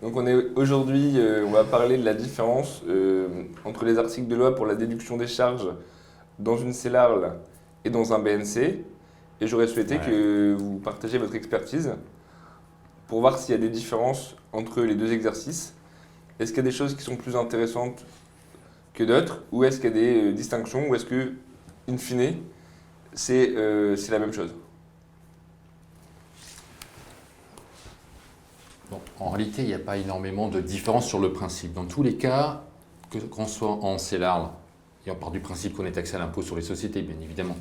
Donc aujourd'hui, on va parler de la différence entre les articles de loi pour la déduction des charges dans une CELARL et dans un BNC. Et j'aurais souhaité Ouais. que vous partagiez votre expertise pour voir s'il y a des différences entre les deux exercices. Est-ce qu'il y a des choses qui sont plus intéressantes que d'autres, ou est-ce qu'il y a des distinctions, ou est-ce que, in fine, c'est la même chose? Bon, en réalité, il n'y a pas énormément de différence sur le principe. Dans tous les cas, qu'on soit en CELARL, et on part du principe qu'on est taxé à l'impôt sur les sociétés, bien évidemment,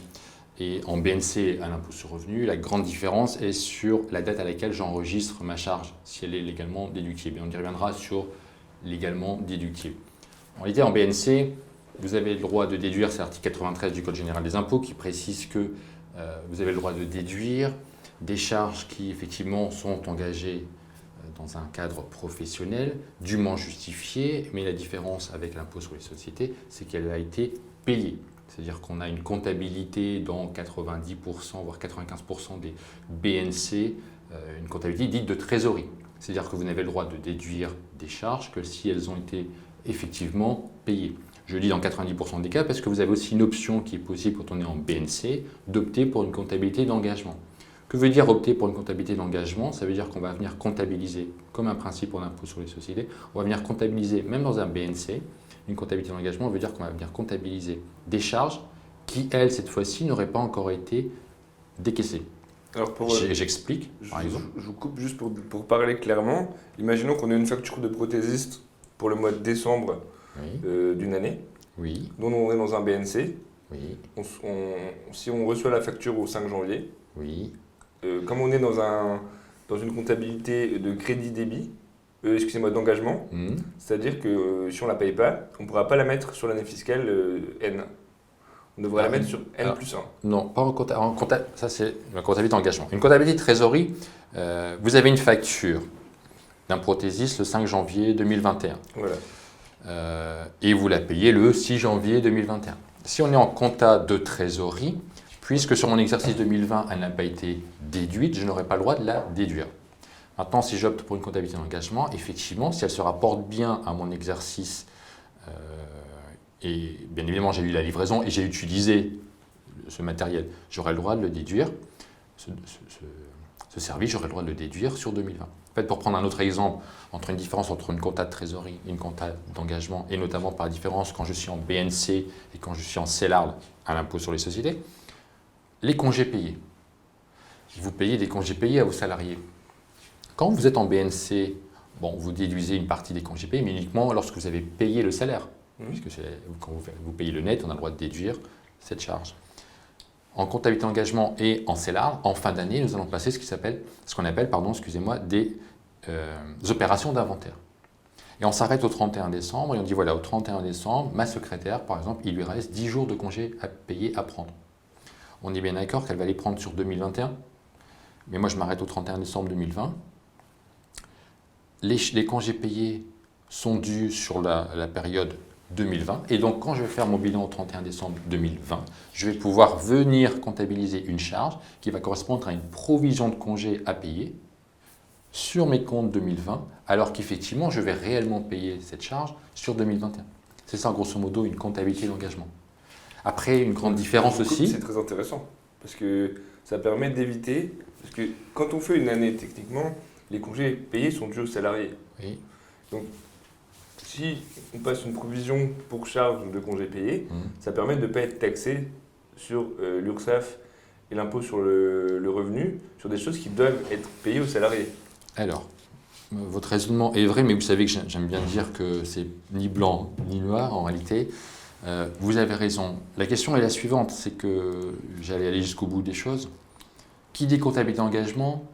et en BNC à l'impôt sur revenu, la grande différence est sur la date à laquelle j'enregistre ma charge, si elle est légalement déductible. Et on y reviendra sur légalement déductible. En réalité, en BNC, vous avez le droit de déduire, c'est l'article 93 du Code général des impôts qui précise que vous avez le droit de déduire des charges qui effectivement sont engagées dans un cadre professionnel, dûment justifié, mais la différence avec l'impôt sur les sociétés, c'est qu'elle a été payée. C'est-à-dire qu'on a une comptabilité dans 90%, voire 95% des BNC, une comptabilité dite de trésorerie. C'est-à-dire que vous n'avez le droit de déduire des charges que si elles ont été effectivement payées. Je dis dans 90% des cas parce que vous avez aussi une option qui est possible quand on est en BNC, d'opter pour une comptabilité d'engagement. Que veut dire opter pour une comptabilité d'engagement? Ça veut dire qu'on va venir comptabiliser, comme un principe pour l'impôt sur les sociétés, on va venir comptabiliser, même dans un BNC, une comptabilité d'engagement veut dire qu'on va venir comptabiliser des charges qui, elles, cette fois-ci, n'auraient pas encore été décaissées. Alors J'explique, par exemple. je vous coupe juste pour parler clairement. Imaginons qu'on ait une facture de prothésiste pour le mois de décembre Oui, d'une année, oui, dont on est dans un BNC. oui, Si on reçoit la facture au 5 janvier, oui. comme on est dans une comptabilité de crédit-débit, excusez-moi, d'engagement, c'est-à-dire que si on ne la paye pas, on ne pourra pas la mettre sur l'année fiscale N. On devrait la mettre sur N Alors, plus 1. Non, pas ça c'est la comptabilité d'engagement. Une comptabilité de trésorerie, vous avez une facture d'un prothésiste le 5 janvier 2021 Voilà. et vous la payez le 6 janvier 2021. Si on est en compta de trésorerie, puisque sur mon exercice 2020, elle n'a pas été déduite, je n'aurai pas le droit de la déduire. Maintenant, si j'opte pour une comptabilité d'engagement, effectivement, si elle se rapporte bien à mon exercice, et bien évidemment j'ai eu la livraison et j'ai utilisé ce matériel, j'aurai le droit de le déduire, ce service, j'aurai le droit de le déduire sur 2020. En fait, pour prendre un autre exemple, entre une différence entre une compta de trésorerie et une compta d'engagement, et notamment par la différence quand je suis en BNC et quand je suis en CELARL à l'impôt sur les sociétés, les congés payés. Vous payez des congés payés à vos salariés. Quand vous êtes en BNC, bon, vous déduisez une partie des congés payés, mais uniquement lorsque vous avez payé le salaire. Puisque quand vous payez le net, on a le droit de déduire cette charge. En comptabilité d'engagement et en CELARL, en fin d'année, nous allons passer ce qu'on appelle des opérations d'inventaire. Et on s'arrête au 31 décembre et on dit voilà, au 31 décembre, ma secrétaire, par exemple, il lui reste 10 jours de congés à payer, à prendre. On est bien d'accord qu'elle va les prendre sur 2021, mais moi je m'arrête au 31 décembre 2020. Les congés payés sont dus sur la période 2020. Et donc, quand je vais faire mon bilan au 31 décembre 2020, je vais pouvoir venir comptabiliser une charge qui va correspondre à une provision de congé à payer sur mes comptes 2020, alors qu'effectivement, je vais réellement payer cette charge sur 2021. C'est ça, grosso modo, une comptabilité d'engagement. Après, une grande différence aussi. C'est très intéressant, parce que ça permet d'éviter, parce que quand on fait une année, techniquement, les congés payés sont dus aux salariés. Oui. Donc, si on passe une provision pour charge de congés payés, ça permet de ne pas être taxé sur l'URSSAF et l'impôt sur le revenu, sur des choses qui doivent être payées aux salariés. Alors, votre raisonnement est vrai, mais vous savez que j'aime bien dire que c'est ni blanc ni noir en réalité. Vous avez raison. La question est la suivante, c'est que j'allais aller jusqu'au bout des choses. Qui dit comptabilité d'engagement,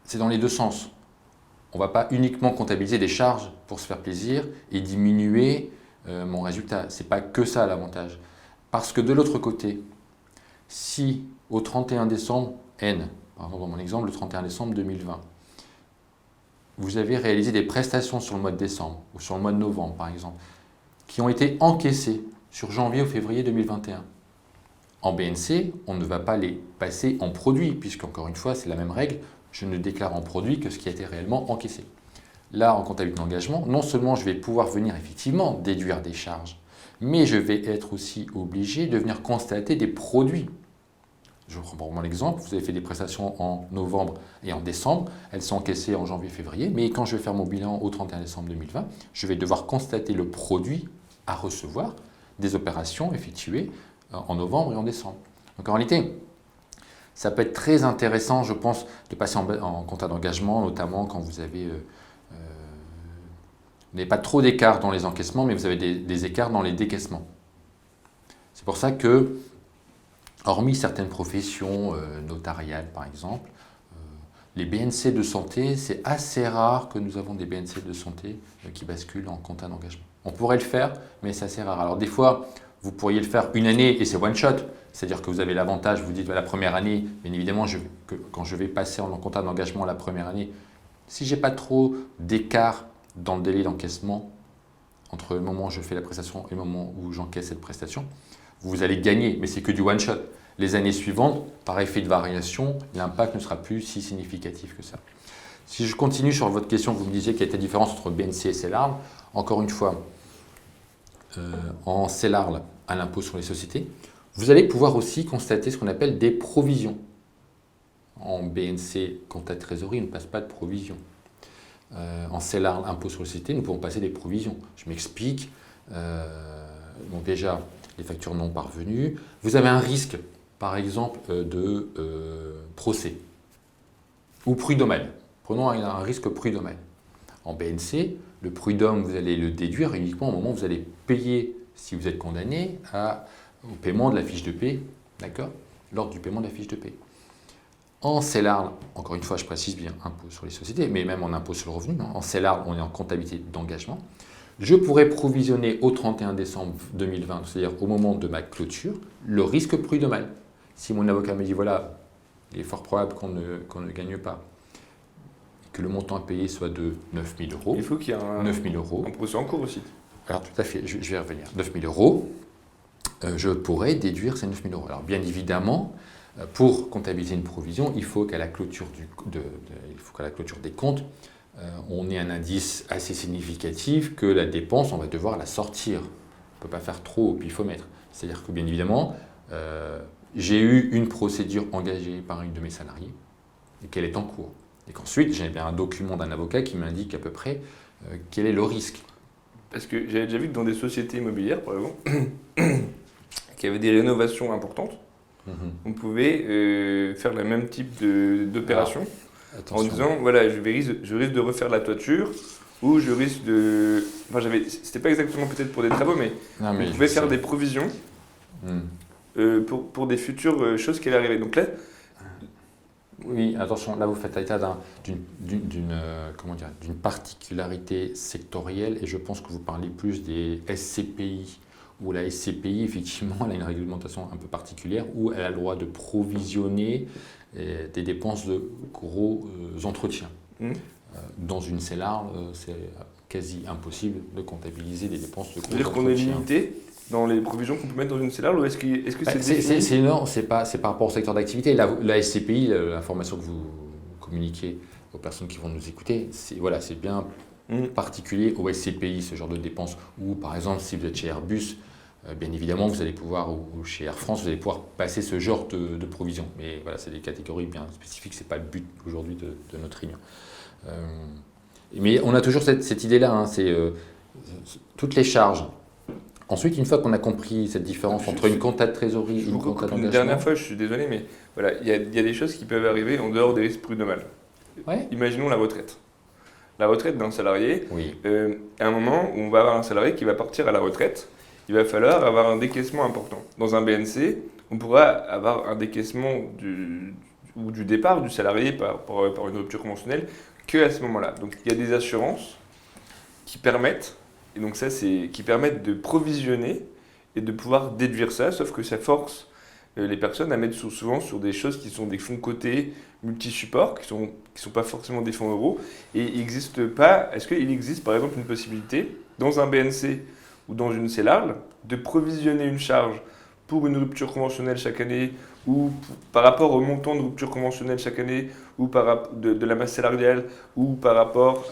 c'est dans les deux sens. On ne va pas uniquement comptabiliser des charges pour se faire plaisir et diminuer mon résultat. Ce n'est pas que ça l'avantage. Parce que de l'autre côté, si au 31 décembre, N, par exemple dans mon exemple, le 31 décembre 2020, vous avez réalisé des prestations sur le mois de décembre ou sur le mois de novembre par exemple, qui ont été encaissées sur janvier ou février 2021. En BNC, on ne va pas les passer en produit, puisqu'encore une fois, c'est la même règle, je ne déclare en produit que ce qui a été réellement encaissé. Là, en comptabilité d'engagement, non seulement je vais pouvoir venir effectivement déduire des charges, mais je vais être aussi obligé de venir constater des produits. Je reprends pour mon exemple, vous avez fait des prestations en novembre et en décembre, elles sont encaissées en janvier-février, mais quand je vais faire mon bilan au 31 décembre 2020, je vais devoir constater le produit à recevoir des opérations effectuées en novembre et en décembre. Donc en réalité, ça peut être très intéressant, je pense, de passer en compta d'engagement, notamment quand vous n'avez pas trop d'écart dans les encaissements, mais vous avez des écarts dans les décaissements. C'est pour ça que, hormis certaines professions notariales par exemple, les BNC de santé, c'est assez rare que nous avons des BNC de santé qui basculent en compta d'engagement. On pourrait le faire, mais c'est assez rare. Alors des fois, vous pourriez le faire une année et c'est one shot, c'est-à-dire que vous avez l'avantage, vous dites la première année, bien évidemment, quand je vais passer en compta d'engagement la première année, si je n'ai pas trop d'écart dans le délai d'encaissement entre le moment où je fais la prestation et le moment où j'encaisse cette prestation, vous allez gagner, mais c'est que du one shot. Les années suivantes, par effet de variation, l'impact ne sera plus si significatif que ça. Si je continue sur votre question, vous me disiez quelle était la différence entre BNC et CELARL. Encore une fois, en CELARL, à l'impôt sur les sociétés, vous allez pouvoir aussi constater ce qu'on appelle des provisions. En BNC, compta de trésorerie, on ne passe pas de provisions. En CELARL, impôt sur les sociétés, nous pouvons passer des provisions. Je m'explique. Donc déjà, les factures non parvenues. Vous avez un risque, par exemple, de procès ou prud'homal. Prenons un risque prud'homal. En BNC, le prud'homme, vous allez le déduire uniquement au moment où vous allez payer, si vous êtes condamné, au paiement de la fiche de paie, d'accord, lors du paiement de la fiche de paie. En CELARL, encore une fois, je précise bien impôt sur les sociétés, mais même en impôt sur le revenu, en CELARL, on est en comptabilité d'engagement. Je pourrais provisionner au 31 décembre 2020, c'est-à-dire au moment de ma clôture, le risque prud'homal. Si mon avocat me dit, voilà, il est fort probable qu'on ne gagne pas, que le montant à payer soit de 9 000 euros. Il faut qu'il y ait un procès en cours aussi. Alors tout à fait, je vais y revenir. 9 000 euros, je pourrais déduire ces 9 000 euros. Alors bien évidemment, pour comptabiliser une provision, il faut qu'à la clôture, des comptes, on ait un indice assez significatif que la dépense, on va devoir la sortir. On ne peut pas faire trop au pifomètre. C'est-à-dire que bien évidemment, j'ai eu une procédure engagée par une de mes salariés et qu'elle est en cours. Et qu'ensuite, j'ai bien un document d'un avocat qui m'indique à peu près quel est le risque. Parce que j'avais déjà vu que dans des sociétés immobilières, par exemple, qui avaient des rénovations importantes, on pouvait faire le même type d'opération en disant, voilà, je risque de refaire la toiture ou je risque de... Enfin, c'était pas exactement peut-être pour des travaux, mais on pouvait faire des provisions pour des futures choses qui allaient arriver. Donc là... Oui, attention, là vous faites état d'une particularité sectorielle et je pense que vous parlez plus des SCPI, où la SCPI, effectivement, elle a une réglementation un peu particulière, où elle a le droit de provisionner des dépenses de gros entretiens. Dans une CELARL, c'est quasi impossible de comptabiliser des dépenses de gros entretiens. C'est-à-dire qu'on est limité dans les provisions qu'on peut mettre dans une CELARL ou est-ce que c'est non, c'est par rapport au secteur d'activité. La SCPI, l'information que vous communiquez aux personnes qui vont nous écouter, c'est bien particulier au SCPI, ce genre de dépenses. Ou par exemple, si vous êtes chez Airbus, bien évidemment, vous allez pouvoir, ou chez Air France, vous allez pouvoir passer ce genre de provisions. Mais voilà, c'est des catégories bien spécifiques, ce n'est pas le but aujourd'hui de notre réunion. Mais on a toujours cette idée-là, c'est toutes les charges. Ensuite, une fois qu'on a compris cette différence entre une compta de trésorerie et une compta d'engagement... Une dernière fois, je suis désolé, mais voilà, il y a des choses qui peuvent arriver en dehors des risques prud'homales. Ouais. Imaginons la retraite. La retraite d'un salarié, oui. À un moment où on va avoir un salarié qui va partir à la retraite, il va falloir avoir un décaissement important. Dans un BNC, on pourra avoir un décaissement du départ du salarié par une rupture conventionnelle qu'à ce moment-là. Donc il y a des assurances qui permettent... Et donc ça, qui permettent de provisionner et de pouvoir déduire ça, sauf que ça force les personnes à mettre souvent sur des choses qui sont des fonds cotés multi-supports, qui sont pas forcément des fonds euros. Et est-ce qu'il existe par exemple une possibilité, dans un BNC ou dans une CELARL, de provisionner une charge pour une rupture conventionnelle chaque année, ou par rapport au montant de rupture conventionnelle chaque année, ou de la masse salariale, ou par rapport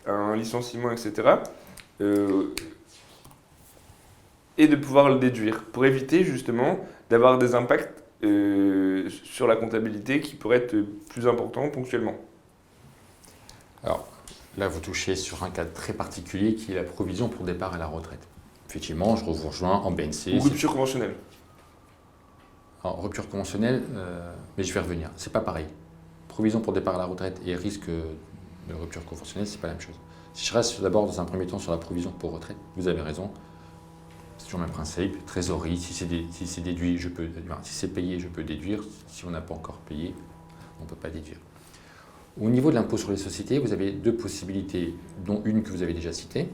un licenciement, etc. Et de pouvoir le déduire pour éviter justement d'avoir des impacts sur la comptabilité qui pourraient être plus importants ponctuellement. Alors, là, vous touchez sur un cas très particulier qui est la provision pour départ à la retraite. Effectivement, je vous rejoins en BNC. Ou rupture conventionnelle. Alors, rupture conventionnelle, mais je vais revenir. C'est pas pareil. Provision pour départ à la retraite et risque de rupture conventionnelle, c'est pas la même chose. Si je reste d'abord dans un premier temps sur la provision pour retraite, vous avez raison. C'est toujours le même principe. Trésorerie, si c'est déduit, si c'est payé, je peux déduire. Si on n'a pas encore payé, on ne peut pas déduire. Au niveau de l'impôt sur les sociétés, vous avez deux possibilités, dont une que vous avez déjà citée.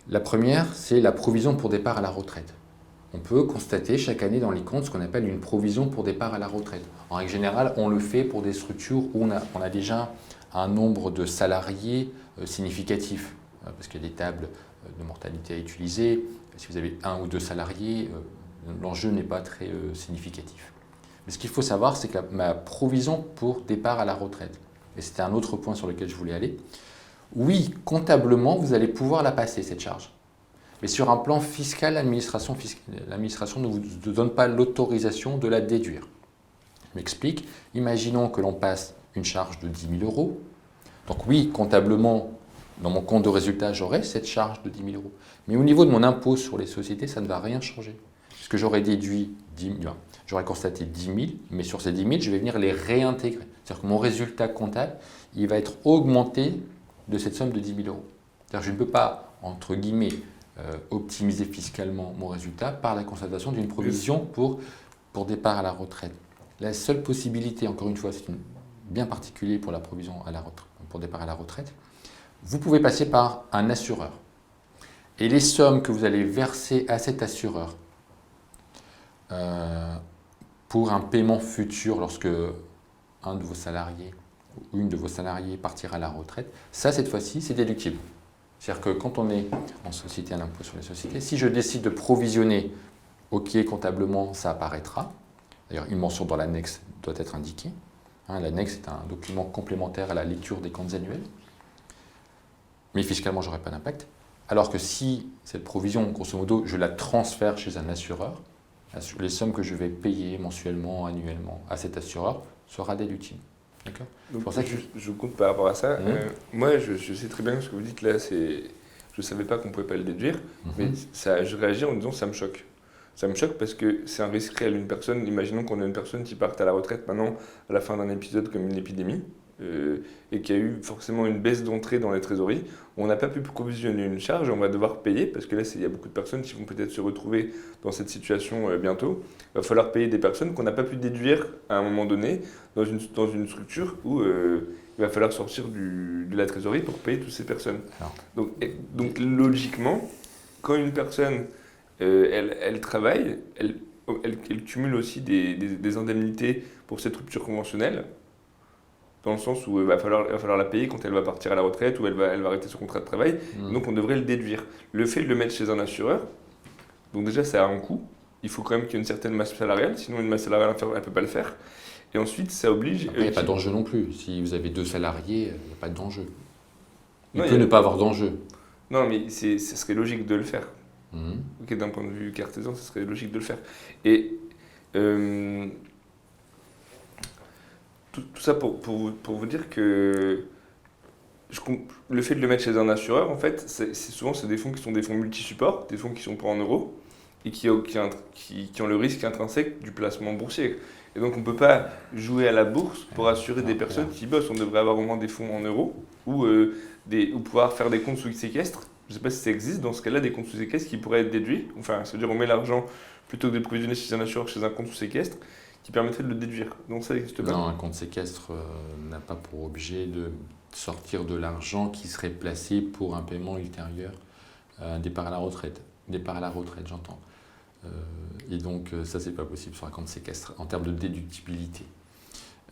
La première, c'est la provision pour départ à la retraite. On peut constater chaque année dans les comptes ce qu'on appelle une provision pour départ à la retraite. En règle générale, on le fait pour des structures où on a déjà un nombre de salariés significatif, parce qu'il y a des tables de mortalité à utiliser. Si vous avez 1 ou 2 salariés, l'enjeu n'est pas très significatif. Mais ce qu'il faut savoir, c'est que ma provision pour départ à la retraite, et c'était un autre point sur lequel je voulais aller, oui, comptablement, vous allez pouvoir la passer, cette charge. Mais sur un plan fiscal, l'administration ne vous donne pas l'autorisation de la déduire. Je m'explique. Imaginons que l'on passe une charge de 10 000 euros. Donc oui, comptablement, dans mon compte de résultat, j'aurai cette charge de 10 000 euros. Mais au niveau de mon impôt sur les sociétés, ça ne va rien changer. Puisque j'aurais déduit 10 000, j'aurais constaté 10 000, mais sur ces 10 000, je vais venir les réintégrer. C'est-à-dire que mon résultat comptable, il va être augmenté de cette somme de 10 000 euros. C'est-à-dire que je ne peux pas, entre guillemets, optimiser fiscalement mon résultat par la constatation d'une provision pour départ à la retraite. La seule possibilité, encore une fois, c'est bien particulier pour la provision pour départ à la retraite, vous pouvez passer par un assureur. Et les sommes que vous allez verser à cet assureur pour un paiement futur lorsque un de vos salariés ou une de vos salariés partira à la retraite, ça, cette fois-ci, c'est déductible. C'est-à-dire que quand on est en société à l'impôt sur les sociétés, si je décide de provisionner, ok, comptablement, ça apparaîtra. D'ailleurs, une mention dans l'annexe doit être indiquée. L'annexe est un document complémentaire à la lecture des comptes annuels. Mais fiscalement, je n'aurai pas d'impact. Alors que si cette provision, grosso modo, je la transfère chez un assureur, les sommes que je vais payer mensuellement, annuellement à cet assureur sera déductible. D'accord. Donc, pour ça que je compte par rapport à ça. Moi, je sais très bien ce que vous dites là. Je ne savais pas qu'on ne pouvait pas le déduire, mais je réagis en disant ça me choque. Ça me choque parce que c'est un risque réel. Une personne, imaginons qu'on a une personne qui part à la retraite maintenant à la fin d'un épisode comme une épidémie et qui a eu forcément une baisse d'entrée dans les trésoreries. On n'a pas pu provisionner une charge, on va devoir payer parce que là, il y a beaucoup de personnes qui vont peut-être se retrouver dans cette situation bientôt. Il va falloir payer des personnes qu'on n'a pas pu déduire à un moment donné dans une structure où il va falloir sortir de la trésorerie pour payer toutes ces personnes. Donc logiquement, quand une personne elle travaille, elle cumule aussi des indemnités pour cette rupture conventionnelle, dans le sens où il va falloir la payer quand elle va partir à la retraite ou elle va arrêter son contrat de travail. Donc on devrait le déduire. Le fait de le mettre chez un assureur, donc déjà ça a un coût. Il faut quand même qu'il y ait une certaine masse salariale, sinon une masse salariale inférieure, elle ne peut pas le faire. Et ensuite, ça oblige... Après, il n'y a pas d'enjeu non plus. Si vous avez 2 salariés, il n'y a pas d'enjeu. Il peut ne pas avoir d'enjeu. Non, mais ce serait logique de le faire. Ok, d'un point de vue cartésien, ce serait logique de le faire. Et tout ça pour vous dire que le fait de le mettre chez un assureur, en fait, souvent c'est des fonds qui sont des fonds multi-supports, des fonds qui sont pas en euros et qui ont le risque intrinsèque du placement boursier. Et donc on ne peut pas jouer à la bourse pour assurer des personnes qui bossent. On devrait avoir au moins des fonds en euros ou pouvoir faire des comptes sous séquestre. Je ne sais pas si ça existe, dans ce cas-là, des comptes sous séquestre qui pourraient être déduits. Enfin, c'est-à-dire on met l'argent plutôt que de le provisionner chez un assureur, chez un compte sous séquestre, qui permettrait de le déduire. Donc ça n'existe pas. Non, un compte séquestre n'a pas pour objet de sortir de l'argent qui serait placé pour un paiement ultérieur à un départ à la retraite. Départ à la retraite, j'entends. Et donc ça, c'est pas possible sur un compte séquestre en termes de déductibilité.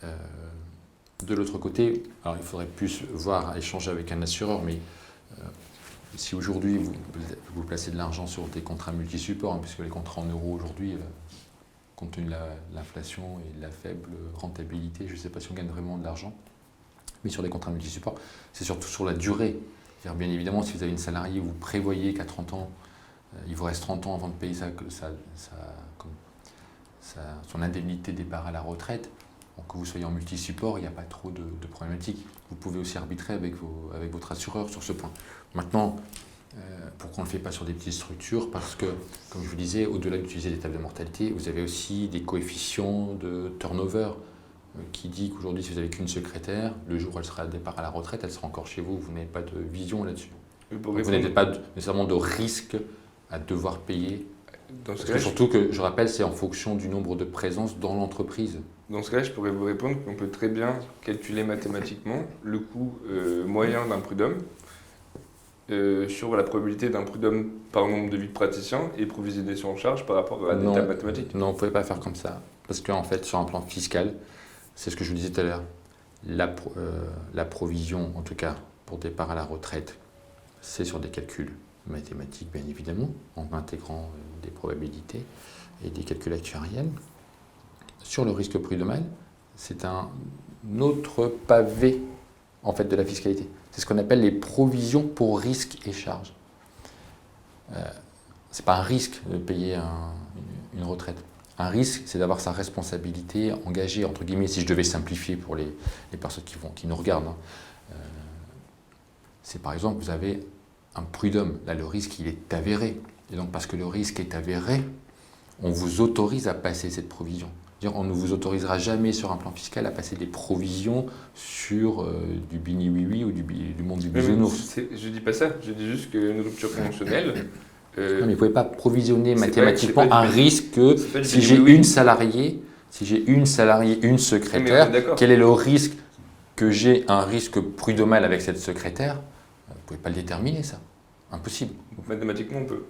De l'autre côté, alors il faudrait plus échanger avec un assureur, mais si aujourd'hui vous placez de l'argent sur des contrats multisupports, puisque les contrats en euros aujourd'hui, compte tenu de l'inflation et de la faible rentabilité, je ne sais pas si on gagne vraiment de l'argent. Mais sur les contrats multi-supports, c'est surtout sur la durée. C'est-à-dire, bien évidemment, si vous avez une salariée, vous prévoyez qu'à 30 ans, il vous reste 30 ans avant de payer son indemnité de départ à la retraite. Donc, que vous soyez en multi-support, il n'y a pas trop de problématiques. Vous pouvez aussi arbitrer avec votre assureur sur ce point. Maintenant, pourquoi on ne le fait pas sur des petites structures? Parce que, comme je vous disais, au-delà d'utiliser des tables de mortalité, vous avez aussi des coefficients de turnover qui dit qu'aujourd'hui, si vous n'avez qu'une secrétaire, le jour où elle sera à départ à la retraite, elle sera encore chez vous. Vous n'avez pas de vision là-dessus. Vous n'avez pas nécessairement de risque à devoir payer. Parce que surtout que, je rappelle, c'est en fonction du nombre de présences dans l'entreprise. Dans ce cas-là, je pourrais vous répondre qu'on peut très bien calculer mathématiquement le coût moyen d'un prud'homme sur la probabilité d'un prud'homme par nombre de vies de praticiens et provisionner son en charge par rapport à des tables mathématiques. Non, vous ne pouvez pas faire comme ça. Parce qu'en fait, sur un plan fiscal, c'est ce que je vous disais tout à l'heure, la provision, en tout cas pour départ à la retraite, c'est sur des calculs mathématiques, bien évidemment, en intégrant des probabilités et des calculs actuariels. Sur le risque prud'homal, c'est un autre pavé en fait, de la fiscalité. C'est ce qu'on appelle les provisions pour risques et charges. Ce n'est pas un risque de payer une retraite. Un risque, c'est d'avoir sa responsabilité engagée, entre guillemets, si je devais simplifier pour les personnes qui nous regardent. C'est par exemple, vous avez un prud'homme. Là, le risque, il est avéré. Et donc, parce que le risque est avéré, on vous autorise à passer cette provision. On ne vous autorisera jamais sur un plan fiscal à passer des provisions sur du bini oui ou du monde du bisounours. Je ne dis pas ça, je dis juste qu'une rupture conventionnelle... Non, mais vous ne pouvez pas provisionner mathématiquement un risque que si j'ai une salariée, une secrétaire, quel est le risque que j'ai un risque prud'homal avec cette secrétaire? Vous ne pouvez pas le déterminer, ça. Impossible. Mathématiquement, on peut.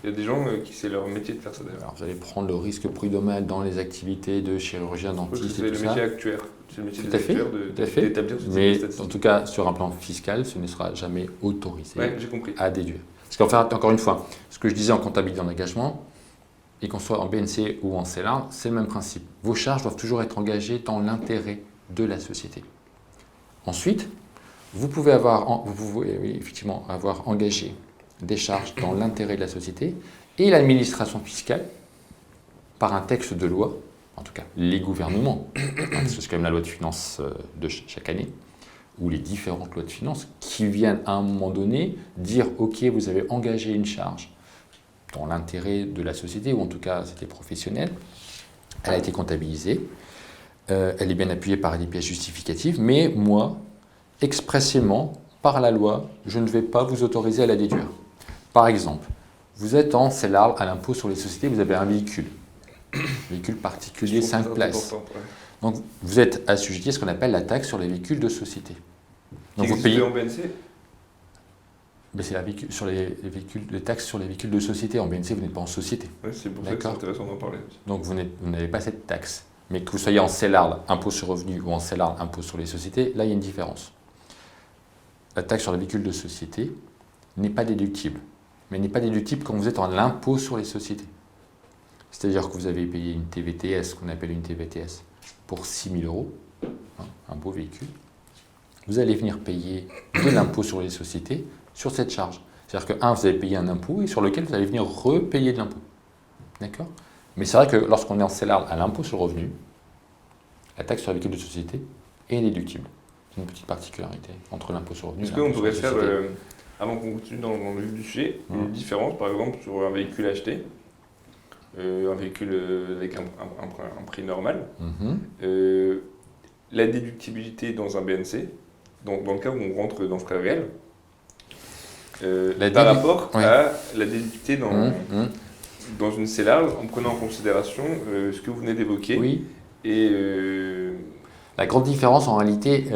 Il y a des gens qui c'est leur métier de faire ça d'ailleurs. Alors vous allez prendre le risque prud'homal dans les activités de chirurgien, dentiste et tout ça. C'est le métier actuaire. C'est le métier des actuaires d'établir ce type de statistiques. Mais en tout cas, sur un plan fiscal, ce ne sera jamais autorisé à déduire. Parce qu'en fait, encore une fois, ce que je disais en comptabilité d'engagement, et qu'on soit en BNC ou en CELAR, c'est le même principe. Vos charges doivent toujours être engagées dans l'intérêt de la société. Ensuite, vous pouvez effectivement avoir engagé des charges dans l'intérêt de la société et l'administration fiscale par un texte de loi, en tout cas les gouvernements, parce que c'est quand même la loi de finances de chaque année, ou les différentes lois de finances qui viennent à un moment donné dire « Ok, vous avez engagé une charge dans l'intérêt de la société, ou en tout cas c'était professionnel, elle a été comptabilisée, elle est bien appuyée par des pièces justificatives, mais moi, expressément, par la loi, je ne vais pas vous autoriser à la déduire. » Par exemple, vous êtes en CELAR à l'impôt sur les sociétés, vous avez un véhicule particulier 5 places. Donc vous êtes assujetti à ce qu'on appelle la taxe sur les véhicules de société. Donc vous payez en BNC? C'est les taxes sur les véhicules de société. En BNC, vous n'êtes pas en société. Oui, c'est pour ça que c'est intéressant d'en parler. Donc vous n'avez pas cette taxe. Mais que vous soyez en CELAR, impôt sur revenu, ou en CELAR, impôt sur les sociétés, là il y a une différence. La taxe sur les véhicules de société n'est pas déductible. Mais n'est pas déductible quand vous êtes en impôt sur les sociétés. C'est-à-dire que vous avez payé une TVTS, qu'on appelle une TVTS, pour 6 000 €, un beau véhicule. Vous allez venir payer de l'impôt sur les sociétés sur cette charge. C'est-à-dire que, vous avez payé un impôt et sur lequel vous allez venir repayer de l'impôt. D'accord? Mais c'est vrai que lorsqu'on est en CELAR à l'impôt sur le revenu, la taxe sur les véhicules de société est déductible. C'est une petite particularité entre l'impôt sur le revenu et l'impôt sur les sociétés. Est-ce qu'on pourrait faire, avant qu'on continue dans le vif du sujet, une différence, par exemple, sur un véhicule acheté, un véhicule avec un prix normal, la déductibilité dans un BNC, dans le cas où on rentre dans frais réels, par rapport à la déductibilité dans une CELAR, en prenant en considération ce que vous venez d'évoquer. Oui. Et la grande différence, en réalité,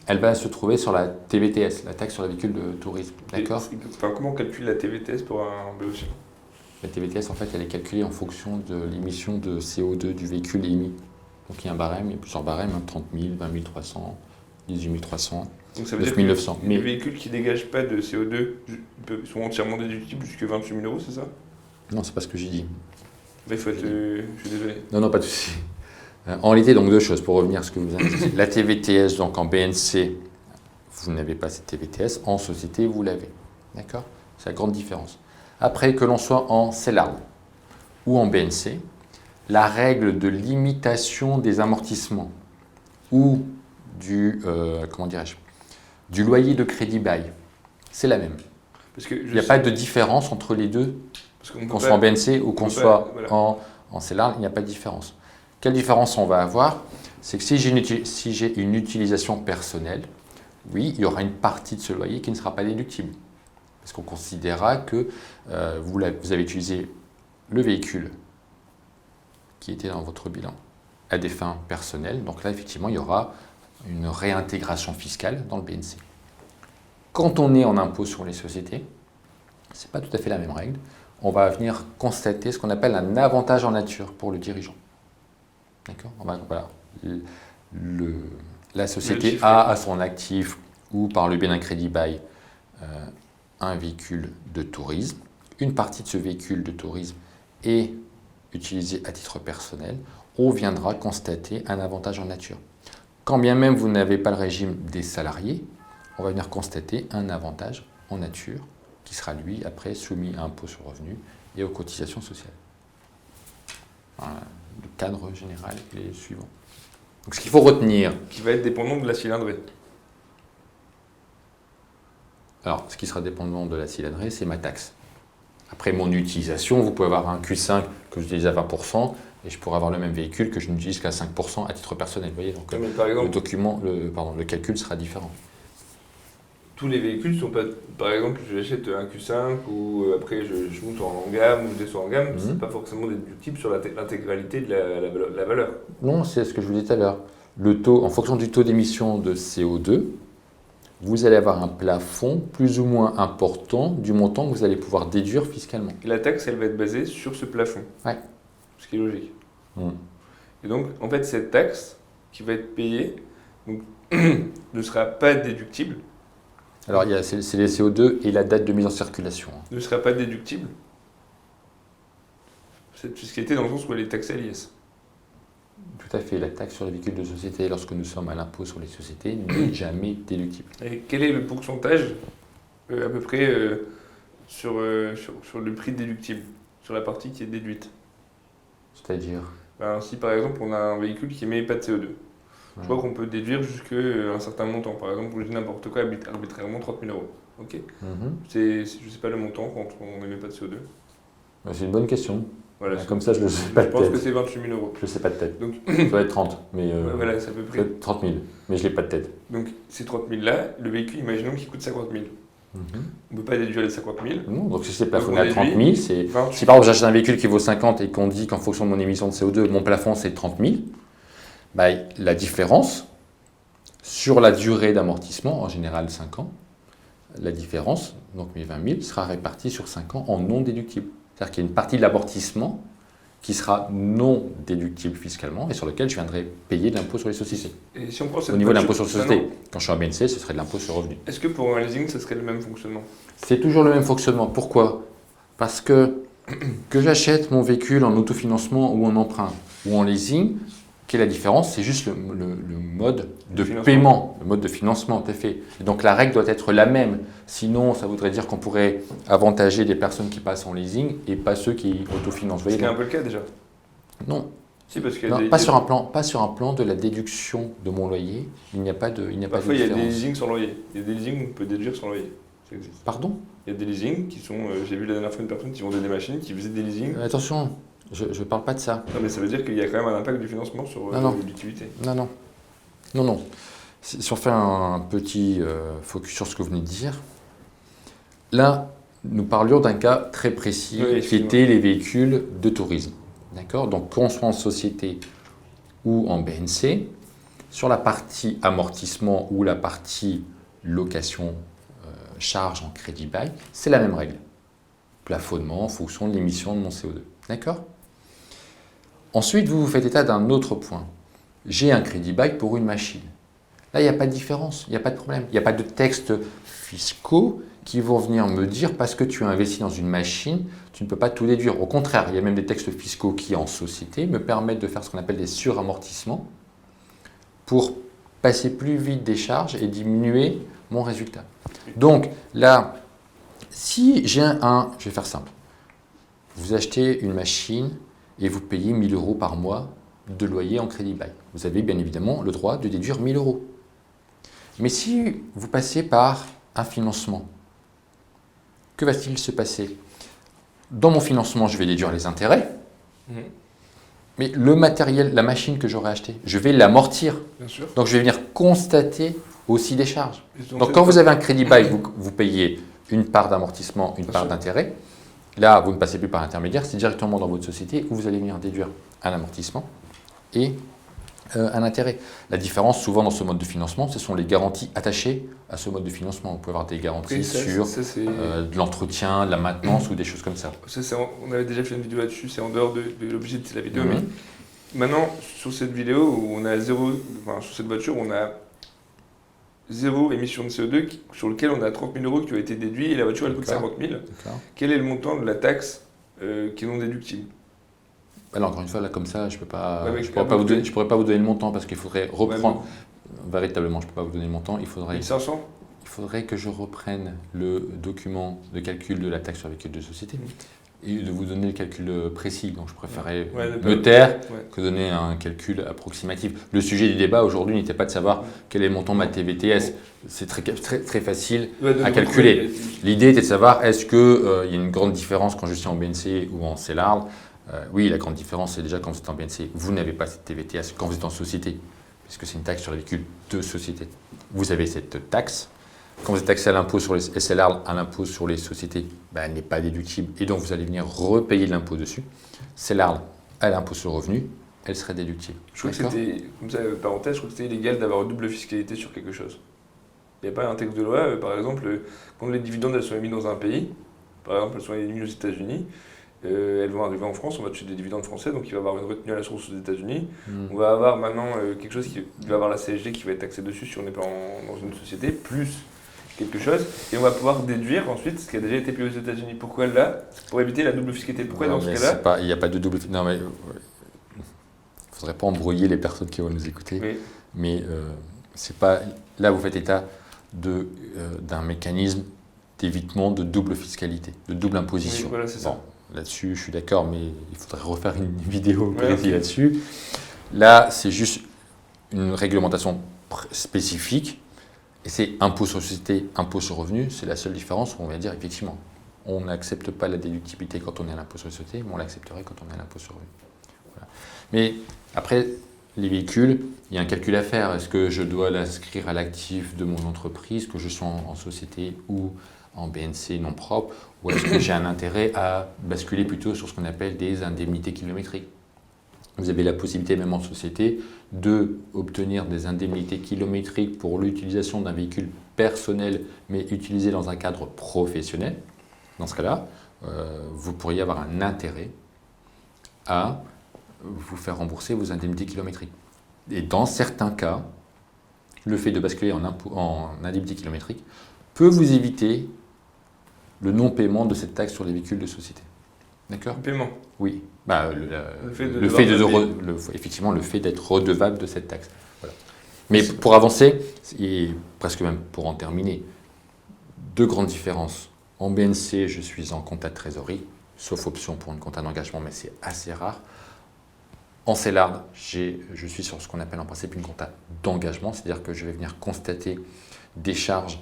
elle va se trouver sur la TVTS, la taxe sur les véhicules de tourisme. D'accord ? Comment on calcule la TVTS pour un BEC ? La TVTS, en fait, elle est calculée en fonction de l'émission de CO2 du véhicule émis. Donc il y a un barème, il y a plusieurs barèmes, 30 000, 20 300, 18 300, donc ça veut 9 dire 900. Que les véhicules qui ne dégagent pas de CO2 sont entièrement déductibles jusqu'à 28 000 €, c'est ça ? Non, c'est pas ce que j'ai dit. Je suis désolé. Non, pas de souci. En réalité, donc deux choses, pour revenir à ce que vous avez dit. La TVTS, donc en BNC, vous n'avez pas cette TVTS, en société, vous l'avez. D'accord? C'est la grande différence. Après, que l'on soit en CELARL ou en BNC, la règle de limitation des amortissements ou du, du loyer de crédit bail, c'est la même. Parce que Il n'y a pas de différence entre les deux, qu'on soit pas, en BNC ou qu'on soit pas, voilà. en CELARL, il n'y a pas de différence. Quelle différence on va avoir? C'est que si j'ai une utilisation personnelle, oui, il y aura une partie de ce loyer qui ne sera pas déductible. Parce qu'on considérera que vous avez utilisé le véhicule qui était dans votre bilan à des fins personnelles. Donc là, effectivement, il y aura une réintégration fiscale dans le BNC. Quand on est en impôt sur les sociétés, ce n'est pas tout à fait la même règle. On va venir constater ce qu'on appelle un avantage en nature pour le dirigeant. D'accord? Voilà. La société a à son actif ou par le biais d'un crédit bail un véhicule de tourisme. Une partie de ce véhicule de tourisme est utilisée à titre personnel. On viendra constater un avantage en nature. Quand bien même vous n'avez pas le régime des salariés, on va venir constater un avantage en nature qui sera lui après soumis à impôt sur le revenu et aux cotisations sociales. Voilà. Le cadre général est le suivant. Donc ce qu'il faut retenir... Qui va être dépendant de la cylindrée. Alors, ce qui sera dépendant de la cylindrée, c'est ma taxe. Après mon utilisation, vous pouvez avoir un Q5 que j'utilise à 20% et je pourrais avoir le même véhicule que je n'utilise qu'à 5% à titre personnel. Vous voyez, donc par exemple, le calcul sera différent. Tous les véhicules sont pas... Par exemple, j'achète un Q5 ou après je monte en gamme ou je descends en gamme, c'est pas forcément déductible sur l'intégralité de la valeur. Non, c'est ce que je vous disais tout à l'heure. Le taux, en fonction du taux d'émission de CO2, vous allez avoir un plafond plus ou moins important du montant que vous allez pouvoir déduire fiscalement. Et la taxe, elle va être basée sur ce plafond. Ouais. Ce qui est logique. Et donc, en fait, cette taxe qui va être payée donc, ne sera pas déductible. Alors, c'est les CO2 et la date de mise en circulation. Ne sera pas déductible. Cette fiscalité dans le sens où elle est taxée à l'IS. Tout à fait. La taxe sur les véhicules de société, lorsque nous sommes à l'impôt sur les sociétés, n'est jamais déductible. Et quel est le pourcentage, à peu près, sur le prix déductible, sur la partie qui est déduite? C'est-à-dire si par exemple on a un véhicule qui émet pas de CO2, je crois qu'on peut déduire jusqu'à un certain montant. Par exemple, je dis n'importe quoi, arbitrairement 30 000 euros. Ok. Je ne sais pas le montant quand on n'émet pas de CO2. C'est une bonne question. Voilà, comme ça, je ne sais pas de tête. Je pense que c'est 28 000 euros. Je ne sais pas de tête. Donc, ça doit être 30, mais voilà, c'est à peu près. 30 000, mais je ne l'ai pas de tête. Donc ces 30 000 là, le véhicule, imaginons qu'il coûte 50 000. On ne peut pas déduire les 50 000. Non, donc si c'est plafonné à 30 000, c'est... 28. Si par exemple j'achète un véhicule qui vaut 50 et qu'on dit qu'en fonction de mon émission de CO2, mon plafond c'est 30 000, bah, la différence sur la durée d'amortissement, en général 5 ans, la différence, donc mes 20 000, sera répartie sur 5 ans en non déductible. C'est-à-dire qu'il y a une partie de l'amortissement qui sera non déductible fiscalement et sur lequel je viendrai payer de l'impôt sur les sociétés. Et si on prend cette Au niveau de l'impôt sur les sociétés, quand je suis en BNC, ce serait de l'impôt sur le revenu. Est-ce que pour un leasing, ça serait le même fonctionnement? C'est toujours le même fonctionnement. Pourquoi? Parce que j'achète mon véhicule en autofinancement ou en emprunt ou en leasing, quelle est la différence? C'est juste le mode de paiement, le mode de financement, tout à fait. Et donc la règle doit être la même. Sinon, ça voudrait dire qu'on pourrait avantager des personnes qui passent en leasing et pas ceux qui autofinancent. C'est un peu le cas déjà. Non. Si, parce qu'il pas sur un plan de la déduction de mon loyer. Il n'y a pas de différence. Parfois, il y a des leasings sans loyer. Il y a des leasings où on peut déduire sans loyer. Ça existe. Pardon? Il y a des leasings qui sont... j'ai vu la dernière fois une personne qui vendait des machines, qui faisait des leasings. Attention, je ne parle pas de ça. Non, mais ça veut dire qu'il y a quand même un impact du financement sur l'utilité. Non. Si on fait un petit focus sur ce que vous venez de dire, là, nous parlions d'un cas très précis qui était les véhicules de tourisme. D'accord? Donc, qu'on soit en société ou en BNC, sur la partie amortissement ou la partie location charge en crédit bail, c'est la même règle. Plafonnement en fonction de l'émission de mon CO2. D'accord? Ensuite, vous faites état d'un autre point. J'ai un crédit bail pour une machine. Là, il n'y a pas de différence, il n'y a pas de problème. Il n'y a pas de textes fiscaux qui vont venir me dire parce que tu as investi dans une machine, tu ne peux pas tout déduire. Au contraire, il y a même des textes fiscaux qui, en société, me permettent de faire ce qu'on appelle des suramortissements pour passer plus vite des charges et diminuer mon résultat. Donc là, si j'ai je vais faire simple. Vous achetez une machine et vous payez 1 000 € par mois de loyer en crédit bail. Vous avez bien évidemment le droit de déduire 1 000 €. Mais si vous passez par un financement, que va-t-il se passer? Dans mon financement, je vais déduire les intérêts, mais le matériel, la machine que j'aurais achetée, je vais l'amortir. Bien sûr. Donc je vais venir constater aussi des charges. Et Donc quand vous avez un crédit bail, vous payez une part d'amortissement, une part d'intérêt. Là, vous ne passez plus par intermédiaire, c'est directement dans votre société où vous allez venir déduire un amortissement et un intérêt. La différence, souvent dans ce mode de financement, ce sont les garanties attachées à ce mode de financement. Vous pouvez avoir des garanties sur de l'entretien, de la maintenance ou des choses comme ça. On avait déjà fait une vidéo là-dessus, c'est en dehors de l'objet de la vidéo. Mais maintenant, sur cette vidéo, où on a sur cette voiture, on a 0 émission de CO2 sur lequel on a 30 000 € qui ont été déduits et la voiture elle coûte 50 000. Quel est le montant de la taxe qui est non déductible? Alors, encore une fois, là, comme ça, je ne pourrais pas vous donner le montant parce qu'il faudrait reprendre. Véritablement, je ne peux pas vous donner le montant. Il faudrait 1500. Il faudrait que je reprenne le document de calcul de la taxe sur les véhicules de société et de vous donner le calcul précis. Donc, je préférais me taire que donner un calcul approximatif. Le sujet du débat aujourd'hui n'était pas de savoir quel est le montant de ma TVTS. C'est très facile à calculer. L'idée était de savoir est-ce qu'il y a une grande différence quand je suis en BNC ou en CELARL. Oui, la grande différence, c'est déjà quand vous êtes en BNC, vous n'avez pas cette TVTS. Quand vous êtes en société, puisque c'est une taxe sur les véhicules de société, vous avez cette taxe. Quand vous êtes taxé à l'impôt sur les SLR, à l'impôt sur les sociétés, elle n'est pas déductible et donc vous allez venir repayer de l'impôt dessus. SLR à l'impôt sur le revenu, elle serait déductible. Je crois que c'était, comme ça, parenthèse, je crois que c'était illégal d'avoir une double fiscalité sur quelque chose. Il n'y a pas un texte de loi, par exemple, quand les dividendes elles sont émis dans un pays, par exemple elles sont émises aux États-Unis, elles vont arriver en France, on va toucher des dividendes français, donc il va y avoir une retenue à la source aux États-Unis. On va avoir maintenant quelque chose il va avoir la CSG qui va être taxée dessus si on n'est pas dans une société, plus quelque chose, et on va pouvoir déduire ensuite ce qui a déjà été payé aux États-Unis. Pourquoi là? Pour éviter la double fiscalité. Pourquoi dans ce cas-là? Il n'y a pas de double. Non, mais il ne faudrait pas embrouiller les personnes qui vont nous écouter. Oui. Mais c'est pas. Là, vous faites état d'un mécanisme d'évitement de double fiscalité, de double imposition. Oui, voilà, c'est ça. Là-dessus, je suis d'accord, mais il faudrait refaire une vidéo précise là-dessus. Là, c'est juste une réglementation spécifique. Et c'est impôt sur société, impôt sur revenu, c'est la seule différence où on va dire effectivement, on n'accepte pas la déductibilité quand on est à l'impôt sur société, mais on l'accepterait quand on est à l'impôt sur revenu. Voilà. Mais après, les véhicules, il y a un calcul à faire. Est-ce que je dois l'inscrire à l'actif de mon entreprise, que je sois en société ou en BNC non propre, ou est-ce que j'ai un intérêt à basculer plutôt sur ce qu'on appelle des indemnités kilométriques? Vous avez la possibilité, même en société, d'obtenir des indemnités kilométriques pour l'utilisation d'un véhicule personnel, mais utilisé dans un cadre professionnel. Dans ce cas-là, vous pourriez avoir un intérêt à vous faire rembourser vos indemnités kilométriques. Et dans certains cas, le fait de basculer en indemnité kilométrique peut vous éviter le non-paiement de cette taxe sur les véhicules de société. D'accord? Le paiement? Oui. Effectivement, le fait d'être redevable de cette taxe. Voilà. Mais pour avancer, et presque même pour en terminer, deux grandes différences. En BNC, je suis en compta de trésorerie, sauf option pour une compta d'engagement, mais c'est assez rare. En CELARL, je suis sur ce qu'on appelle en principe une compta d'engagement, c'est-à-dire que je vais venir constater des charges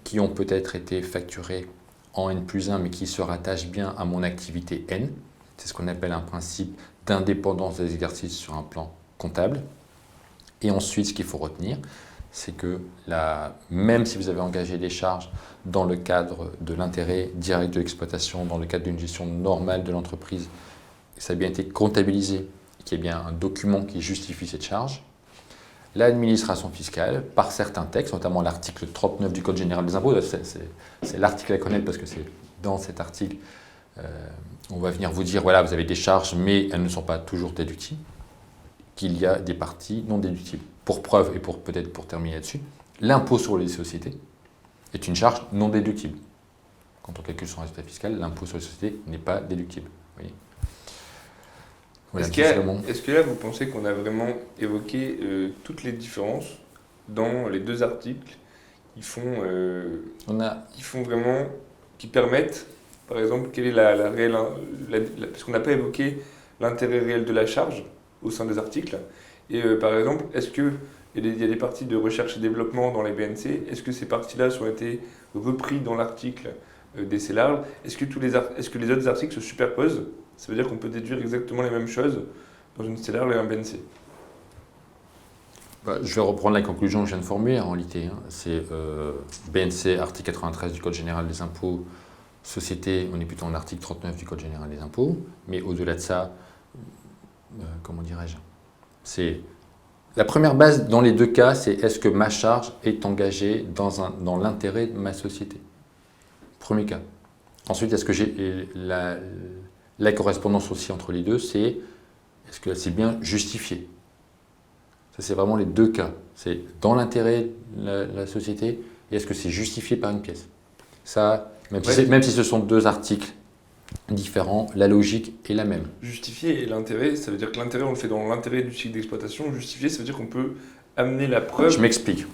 qui ont peut-être été facturées en N+1, mais qui se rattachent bien à mon activité N. C'est ce qu'on appelle un principe d'indépendance des exercices sur un plan comptable. Et ensuite, ce qu'il faut retenir, c'est que même si vous avez engagé des charges dans le cadre de l'intérêt direct de l'exploitation, dans le cadre d'une gestion normale de l'entreprise, ça a bien été comptabilisé, qu'il y a bien un document qui justifie cette charge, l'administration fiscale, par certains textes, notamment l'article 39 du Code général des impôts, c'est l'article à connaître parce que c'est dans cet article, on va venir vous dire, voilà, vous avez des charges, mais elles ne sont pas toujours déductibles, qu'il y a des parties non déductibles. Pour preuve, et peut-être pour terminer là-dessus, l'impôt sur les sociétés est une charge non déductible. Quand on calcule son résultat fiscal, l'impôt sur les sociétés n'est pas déductible. Vous voyez. Voilà, Est-ce que là, vous pensez qu'on a vraiment évoqué toutes les différences dans les deux articles qui font, qui permettent, par exemple, quelle est la réelle... parce qu'on n'a pas évoqué l'intérêt réel de la charge au sein des articles. Et par exemple, est-ce qu'il y a des parties de recherche et développement dans les BNC? Est-ce que ces parties-là ont été repris dans l'article des CELARL? Est-ce que les autres articles se superposent? Ça veut dire qu'on peut déduire exactement les mêmes choses dans une CELARL et un BNC. Je vais reprendre la conclusion que je viens de formuler en réalité. C'est BNC, article 93 du Code général des impôts, société, on est plutôt en article 39 du Code général des impôts, mais au-delà de ça, comment dirais-je, c'est la première base dans les deux cas, c'est est-ce que ma charge est engagée dans l'intérêt de ma société? Premier cas. Ensuite, est-ce que j'ai la correspondance aussi entre les deux, c'est est-ce que c'est bien justifié? Ça, c'est vraiment les deux cas. C'est dans l'intérêt de la société et est-ce que c'est justifié par une pièce? Ça, même si ce sont deux articles différents, la logique est la même. Justifié et l'intérêt, ça veut dire que l'intérêt, on le fait dans l'intérêt du cycle d'exploitation. Justifié, ça veut dire qu'on peut amener la preuve. Je m'explique.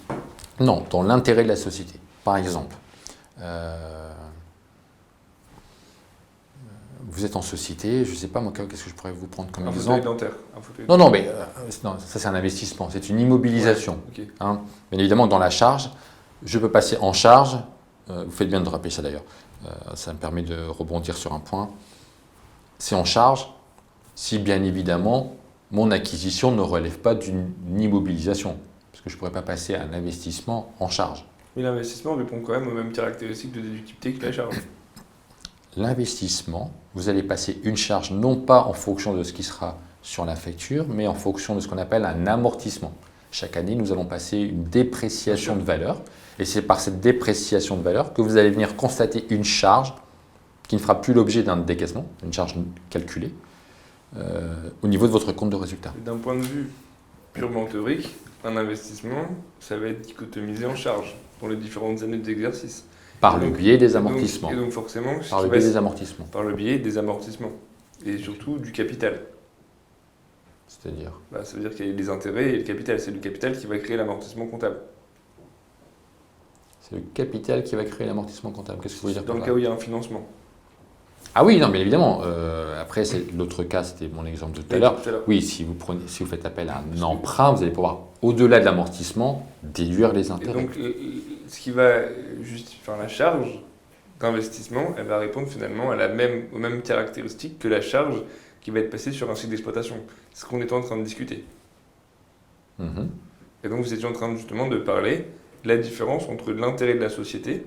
Non, dans l'intérêt de la société. Par exemple, vous êtes en société, je ne sais pas moi, qu'est-ce que je pourrais vous prendre comme exemple? Un fauteuil dentaire. Non, mais non, ça c'est un investissement, c'est une immobilisation. Ouais, okay. Bien évidemment, dans la charge, je peux passer en charge, vous faites bien de rappeler ça d'ailleurs, ça me permet de rebondir sur un point. C'est en charge si bien évidemment mon acquisition ne relève pas d'une immobilisation, parce que je ne pourrais pas passer à un investissement en charge. Mais l'investissement répond quand même aux mêmes caractéristiques de déductibilité que la charge. L'investissement, vous allez passer une charge non pas en fonction de ce qui sera sur la facture, mais en fonction de ce qu'on appelle un amortissement. Chaque année, nous allons passer une dépréciation de valeur, et c'est par cette dépréciation de valeur que vous allez venir constater une charge qui ne fera plus l'objet d'un décaissement, une charge calculée, au niveau de votre compte de résultat. D'un point de vue purement théorique, un investissement, ça va être dichotomisé en charge pour les différentes années d'exercice. Par le biais des amortissements. Et donc forcément, par le biais des amortissements. Par le biais des amortissements. Et surtout du capital. C'est-à-dire ça veut dire qu'il y a les intérêts et le capital. C'est le capital qui va créer l'amortissement comptable. C'est le capital qui va créer l'amortissement comptable. Qu'est-ce que vous voulez dire? Dans le cas où il y a un financement. Ah oui, non, bien évidemment. Après, l'autre cas, c'était mon exemple de tout à l'heure. Oui, si vous faites appel à un emprunt, vous allez pouvoir, au-delà de l'amortissement, déduire les intérêts. Et donc, ce qui va justifier la charge d'investissement, elle va répondre finalement aux mêmes caractéristiques que la charge qui va être passée sur un cycle d'exploitation. C'est ce qu'on était en train de discuter. Et donc, vous étiez en train justement de parler de la différence entre l'intérêt de la société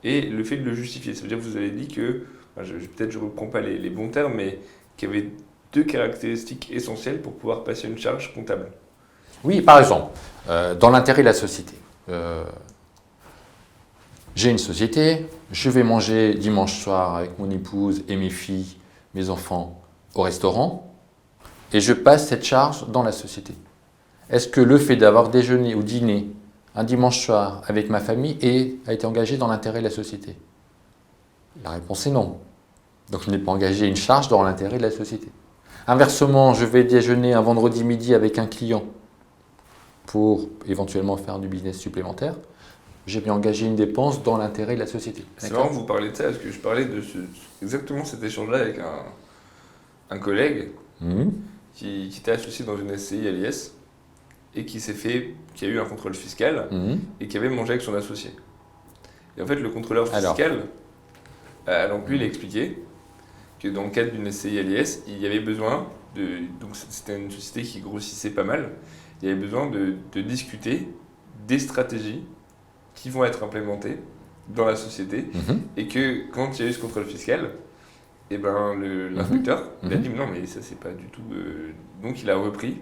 et le fait de le justifier. Ça veut dire que vous avez dit que, peut-être je ne reprends pas les bons termes, mais qu'il y avait deux caractéristiques essentielles pour pouvoir passer une charge comptable. Oui, par exemple, dans l'intérêt de la société. J'ai une société, je vais manger dimanche soir avec mon épouse et mes filles, mes enfants au restaurant, et je passe cette charge dans la société. Est-ce que le fait d'avoir déjeuné ou dîné un dimanche soir avec ma famille a été engagé dans l'intérêt de la société? La réponse est non. Donc je n'ai pas engagé une charge dans l'intérêt de la société. Inversement, je vais déjeuner un vendredi midi avec un client pour éventuellement faire du business supplémentaire. J'ai bien engagé une dépense dans l'intérêt de la société. C'est marrant que vous parlez de ça, parce que je parlais de exactement cet échange-là avec un collègue qui était associé dans une SCI à l'IS et qui a eu un contrôle fiscal et qui avait mangé avec son associé. Et en fait, le contrôleur fiscal, donc lui, il a expliqué que dans le cadre d'une SCI à l'IS, il y avait besoin donc c'était une société qui grossissait pas mal, il y avait besoin de discuter des stratégies qui vont être implémentées dans la société et que quand il y a eu ce contrôle fiscal, et l'inspecteur il a dit non mais ça c'est pas du tout... Donc il a repris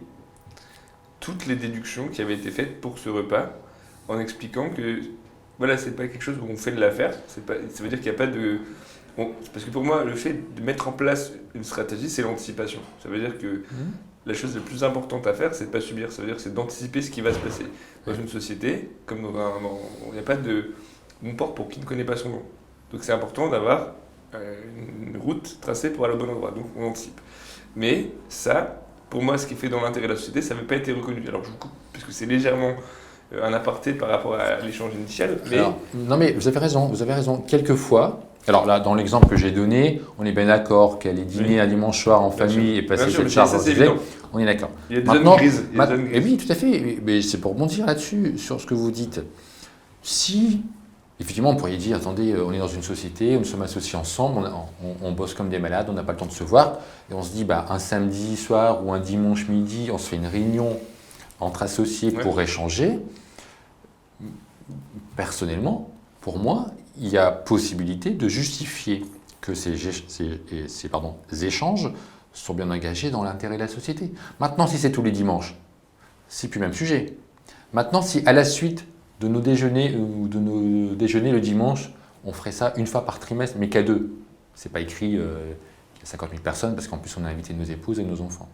toutes les déductions qui avaient été faites pour ce repas en expliquant que voilà, c'est pas quelque chose où on fait de l'affaire, ça veut dire qu'il n'y a pas de... parce que pour moi, le fait de mettre en place une stratégie, c'est l'anticipation. Ça veut dire que la chose la plus importante à faire, c'est de ne pas subir. Ça veut dire que c'est d'anticiper ce qui va se passer dans une société, comme il n'y a pas de... on porte pour qui ne connaît pas son nom. Donc c'est important d'avoir une route tracée pour aller au bon endroit, donc on anticipe. Mais ça, pour moi, ce qui est fait dans l'intérêt de la société, ça n'avait pas été reconnu. Alors je vous coupe, puisque c'est légèrement un aparté par rapport à l'échange initial. Mais... Alors, non mais vous avez raison. Quelquefois, alors là, dans l'exemple que j'ai donné, on est bien d'accord qu'aller dîner un dimanche soir en famille et passer cette charge, on est d'accord. Il y a des zones grises. Et oui, tout à fait. Mais c'est pour rebondir là-dessus, sur ce que vous dites. Si, effectivement, on pourrait dire, attendez, on est dans une société, nous sommes associés ensemble, on bosse comme des malades, on n'a pas le temps de se voir, et on se dit, un samedi soir ou un dimanche midi, on se fait une réunion entre associés pour échanger. Personnellement, pour moi, il y a possibilité de justifier que ces échanges sont bien engagés dans l'intérêt de la société. Maintenant, si c'est tous les dimanches, c'est plus le même sujet. Maintenant, si à la suite de nos déjeuners ou de nos déjeuners le dimanche, on ferait ça une fois par trimestre, mais qu'à deux. C'est pas écrit qu'il y a 50 000 personnes parce qu'en plus on a invité nos épouses et nos enfants.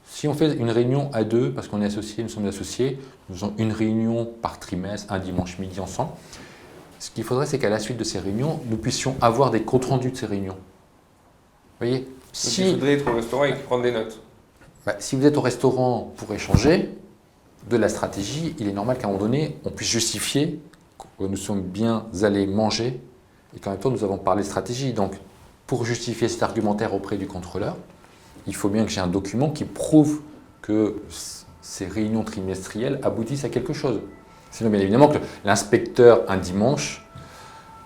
Si on fait une réunion à deux, parce qu'on est associés, nous sommes associés, nous faisons une réunion par trimestre, un dimanche midi ensemble. Ce qu'il faudrait, c'est qu'à la suite de ces réunions, nous puissions avoir des comptes rendus de ces réunions. Vous voyez, il faudrait être au restaurant et prendre des notes. Si vous êtes au restaurant pour échanger de la stratégie, il est normal qu'à un moment donné, on puisse justifier que nous sommes bien allés manger et qu'en même temps, nous avons parlé stratégie. Donc, pour justifier cet argumentaire auprès du contrôleur, il faut bien que j'ai un document qui prouve que ces réunions trimestrielles aboutissent à quelque chose. Sinon, bien évidemment, que l'inspecteur, un dimanche,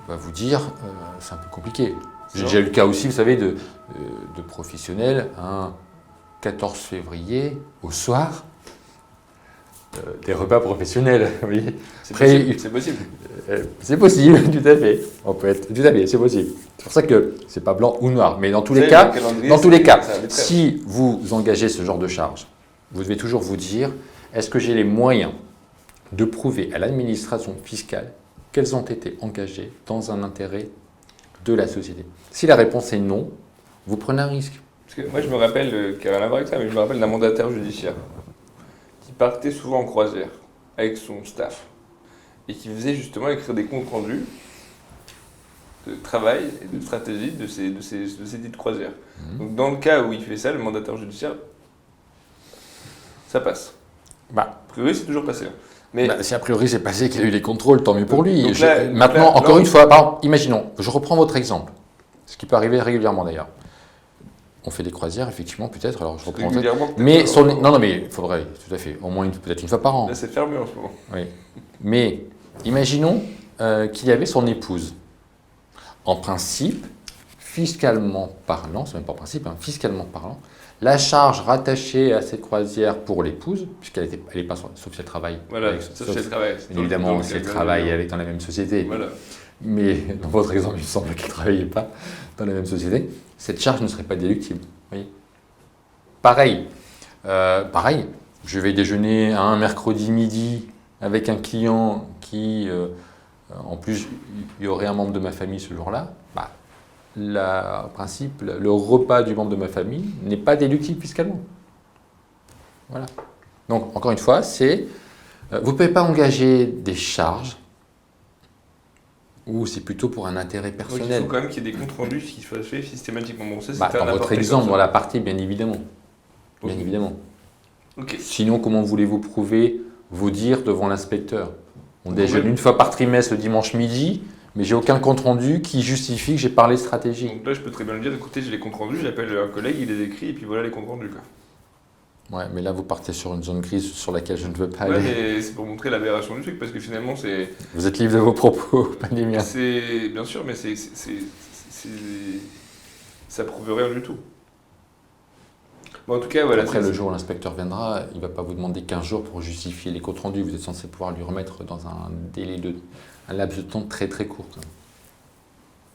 va vous dire c'est un peu compliqué. J'ai déjà eu le cas aussi, vous savez, de professionnels, un 14 février, au soir, des repas professionnels. Vous voyez. C'est possible. C'est possible, tout à fait. On peut être, tout à fait, c'est possible. C'est pour ça que c'est pas blanc ou noir. Mais dans tous les cas, si vous engagez ce genre de charge, vous devez toujours vous dire, est-ce que j'ai les moyens de prouver à l'administration fiscale qu'elles ont été engagées dans un intérêt de la société? Si la réponse est non, vous prenez un risque. Parce que moi, je me rappelle, qui n'a rien à voir avec ça, mais je me rappelle d'un mandataire judiciaire qui partait souvent en croisière avec son staff et qui faisait justement écrire des comptes rendus de travail et de stratégie de ces dites croisières. Donc, dans le cas où il fait ça, le mandataire judiciaire, ça passe. A priori, c'est toujours passé. Mais si a priori c'est passé, qu'il a eu les contrôles, tant mieux pour lui. Maintenant, encore une fois, imaginons, je reprends votre exemple, ce qui peut arriver régulièrement d'ailleurs. On fait des croisières, effectivement, peut-être. Alors je reprends. Mais mais il faudrait, tout à fait, au moins peut-être une fois par an. Là, c'est fermé en ce moment. Oui. Mais imaginons qu'il y avait son épouse. En principe, fiscalement parlant, c'est même pas en principe, fiscalement parlant, la charge rattachée à cette croisière pour l'épouse, puisqu'elle n'est pas, sauf si elle travaille. Voilà, sauf si elle travaille. Évidemment, si elle travaille dans la même société. Voilà. Mais dans votre exemple, il me semble qu'elle ne travaillait pas dans la même société. Cette charge ne serait pas déductible. Vous voyez. Pareil, je vais déjeuner un mercredi midi avec un client qui, en plus, il y aurait un membre de ma famille ce jour-là. En principe, le repas du membre de ma famille n'est pas déductible fiscalement. Voilà. Donc, encore une fois, vous ne pouvez pas engager des charges ou c'est plutôt pour un intérêt personnel. Donc, il faut quand même qu'il y ait des comptes rendus qui soient faits systématiquement. Bon, ça, dans votre exemple, dans la partie, bien évidemment. Bien évidemment. Okay. Sinon, comment voulez-vous prouver vos dires devant l'inspecteur? On déjeune une fois par trimestre le dimanche midi, mais j'ai aucun compte rendu qui justifie que j'ai parlé stratégie. Donc là, je peux très bien le dire, écoutez, j'ai les comptes rendus, j'appelle un collègue, il les écrit, et puis voilà les comptes rendus. Ouais, mais là, vous partez sur une zone grise sur laquelle je ne veux pas aller. Ouais, mais c'est pour montrer l'aberration du truc, parce que finalement, c'est... Vous êtes libre de vos propos, pas des miens. C'est... Bien sûr, mais ça prouve rien du tout. Bon, en tout cas, voilà. Après, le jour où l'inspecteur viendra, il ne va pas vous demander 15 jours pour justifier les comptes rendus. Vous êtes censé pouvoir lui remettre dans un laps de temps très très court.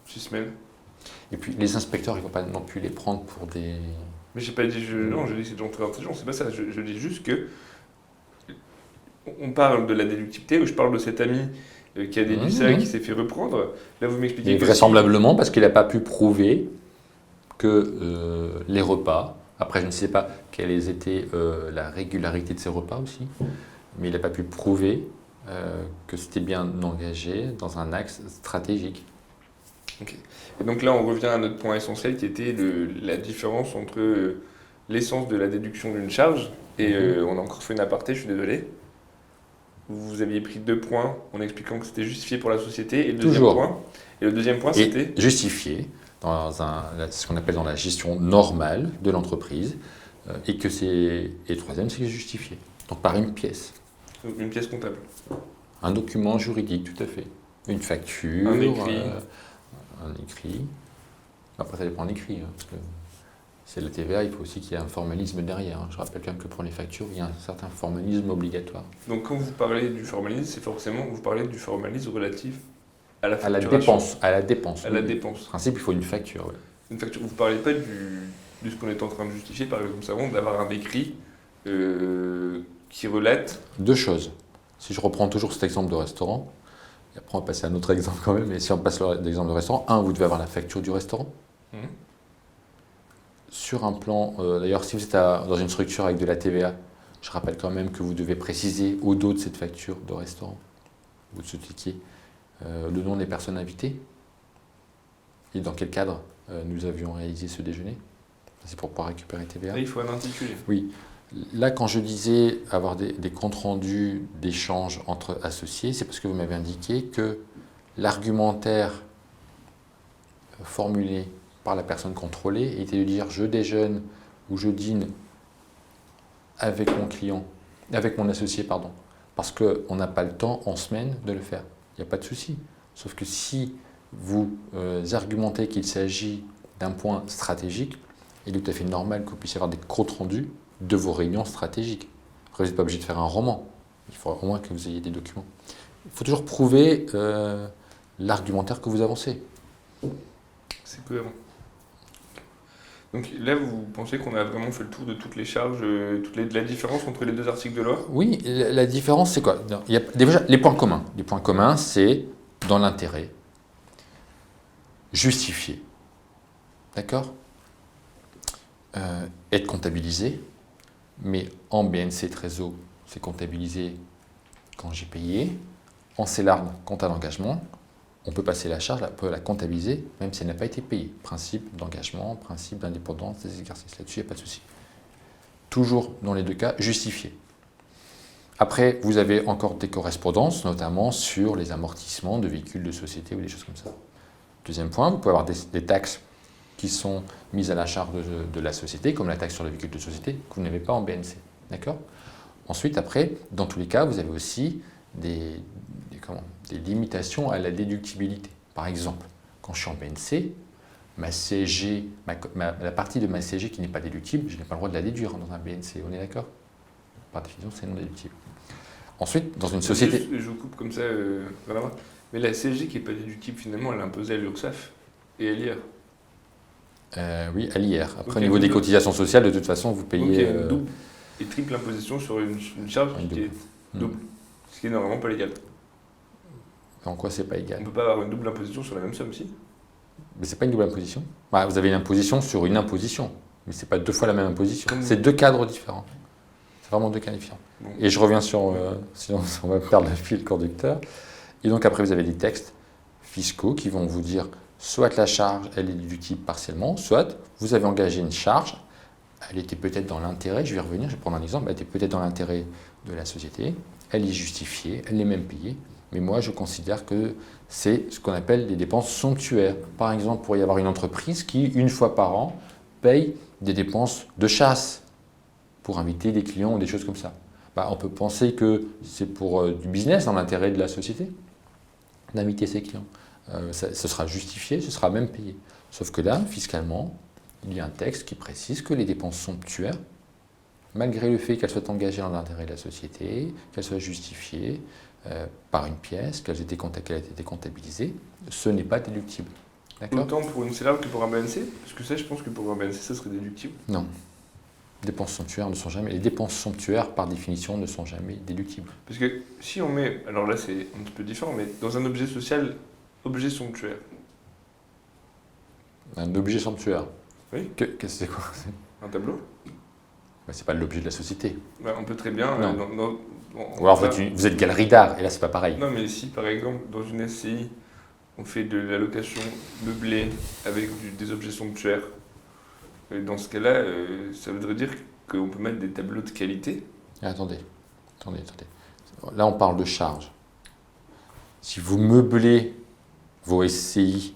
6 semaines. Et puis, les inspecteurs, ils ne vont pas non plus les prendre pour des... Mais j'ai pas dit, non, je dis que c'est des gens très intelligents, c'est pas ça. Je dis juste que on parle de la déductibilité, ou je parle de cet ami qui a déduit ça et qui s'est fait reprendre. Là, vous m'expliquez que... Vraisemblablement, parce qu'il n'a pas pu prouver que les repas, après je ne sais pas quelle était la régularité de ces repas aussi, mais il n'a pas pu prouver que c'était bien engagé dans un axe stratégique. Et donc là, on revient à notre point essentiel qui était la différence entre l'essence de la déduction d'une charge. Et on a encore fait une aparté, je suis désolé. Vous aviez pris 2 points en expliquant que c'était justifié pour la société. Et le deuxième point, c'était justifié dans ce qu'on appelle dans la gestion normale de l'entreprise. Et le troisième, c'est justifié. Donc par une pièce. Une pièce comptable. Un document juridique, tout à fait. Une facture. Un écrit. Un écrit. Après, ça dépend de l'écrit. Parce que c'est la TVA, il faut aussi qu'il y ait un formalisme derrière. Je rappelle quand même que pour les factures, il y a un certain formalisme obligatoire. Donc quand vous parlez du formalisme, c'est forcément vous parlez du formalisme relatif à la facturation. À la dépense. À la dépense. En principe, il faut une facture. Oui. Une facture. Vous ne parlez pas de ce qu'on est en train de justifier, par exemple, savons d'avoir un écrit qui relate. 2 choses. Si je reprends toujours cet exemple de restaurant, et après on va passer à un autre exemple quand même, mais si on passe l'exemple de restaurant, vous devez avoir la facture du restaurant. Sur un plan, d'ailleurs, si vous êtes dans une structure avec de la TVA, je rappelle quand même que vous devez préciser au dos de cette facture de restaurant ou de ce ticket le nom des personnes invitées et dans quel cadre nous avions réalisé ce déjeuner. C'est pour pouvoir récupérer TVA. Là, il faut un intitulé. Oui. Là, quand je disais avoir des comptes rendus d'échanges entre associés, c'est parce que vous m'avez indiqué que l'argumentaire formulé par la personne contrôlée était de dire je déjeune ou je dîne avec mon associé, parce qu'on n'a pas le temps en semaine de le faire. Il n'y a pas de souci. Sauf que si vous argumentez qu'il s'agit d'un point stratégique, il est tout à fait normal que vous puissiez avoir des comptes rendus de vos réunions stratégiques. Après, vous n'êtes pas obligé de faire un roman. Il faut au moins que vous ayez des documents. Il faut toujours prouver l'argumentaire que vous avancez. C'est cohérent. Donc là, vous pensez qu'on a vraiment fait le tour de toutes les charges, de la différence entre les 2 articles de loi? Oui, la différence, c'est quoi? Il y a déjà les points communs. Les points communs, c'est dans l'intérêt, justifié. D'accord? Être comptabilisé, mais en BNC Trésor, c'est comptabilisé quand j'ai payé. En CELARL, compte à l'engagement, on peut passer la charge, on peut la comptabiliser, même si elle n'a pas été payée. Principe d'engagement, principe d'indépendance des exercices. Là-dessus, il n'y a pas de souci. Toujours, dans les 2 cas, justifié. Après, vous avez encore des correspondances, notamment sur les amortissements de véhicules de société ou des choses comme ça. Deuxième point, vous pouvez avoir des taxes qui sont mises à la charge de la société, comme la taxe sur le véhicule de société, que vous n'avez pas en BNC. D'accord? Ensuite, après, dans tous les cas, vous avez aussi des limitations à la déductibilité. Par exemple, quand je suis en BNC, ma CSG, la partie de ma CSG qui n'est pas déductible, je n'ai pas le droit de la déduire dans un BNC. On est d'accord? Par définition, c'est non déductible. Ensuite, dans une société... Je vous coupe comme ça, vraiment. Mais la CSG qui n'est pas déductible, finalement, elle est imposée à l'URSSAF et à l'IR. Oui, à l'IR. Après, au niveau des cotisations sociales, de toute façon, vous payez... Donc, il y a une double et triple imposition sur une charge qui est double. Ce qui n'est normalement pas légal. En quoi c'est pas égal? On ne peut pas avoir une double imposition sur la même somme, si? Mais c'est pas une double imposition. Vous avez une imposition sur une imposition, mais c'est pas 2 fois la même imposition. C'est 2 cadres différents. C'est vraiment 2 cas différents. Bon. Et je reviens sur, sinon on va perdre le fil conducteur. Et donc après, vous avez des textes fiscaux qui vont vous dire soit la charge, elle est déductible partiellement, soit vous avez engagé une charge, elle était peut-être dans l'intérêt, je vais y revenir, je vais prendre un exemple, elle était peut-être dans l'intérêt de la société, elle est justifiée, elle est même payée, mais moi je considère que c'est ce qu'on appelle des dépenses somptuaires. Par exemple, il pourrait y avoir une entreprise qui, une fois par an, paye des dépenses de chasse pour inviter des clients ou des choses comme ça. On peut penser que c'est pour du business, dans l'intérêt de la société, d'inviter ses clients. Ce sera justifié, ce sera même payé. Sauf que là, fiscalement, il y a un texte qui précise que les dépenses somptuaires, malgré le fait qu'elles soient engagées dans l'intérêt de la société, qu'elles soient justifiées par une pièce, qu'elles aient été comptabilisées, ce n'est pas déductible. Autant pour une CELARL que pour un BNC? Parce que ça, je pense que pour un BNC, ça serait déductible. Non. Les dépenses somptuaires ne sont jamais... Les dépenses somptuaires, par définition, ne sont jamais déductibles. Parce que si on met... Alors là, c'est un petit peu différent, mais dans un objet social, objet somptuaire. Un objet somptuaire? Oui. Qu'est-ce que c'est quoi? Un tableau? Ce n'est pas l'objet de la société. Bah, on peut très bien. Non. On Ou alors va- vous êtes galerie d'art, et là c'est pas pareil. Non, mais si par exemple, dans une SCI, on fait de la location meublée avec des objets somptuaires, dans ce cas-là, ça voudrait dire qu'on peut mettre des tableaux de qualité. Attendez. Là on parle de charge. Si vous meublez vos SCI,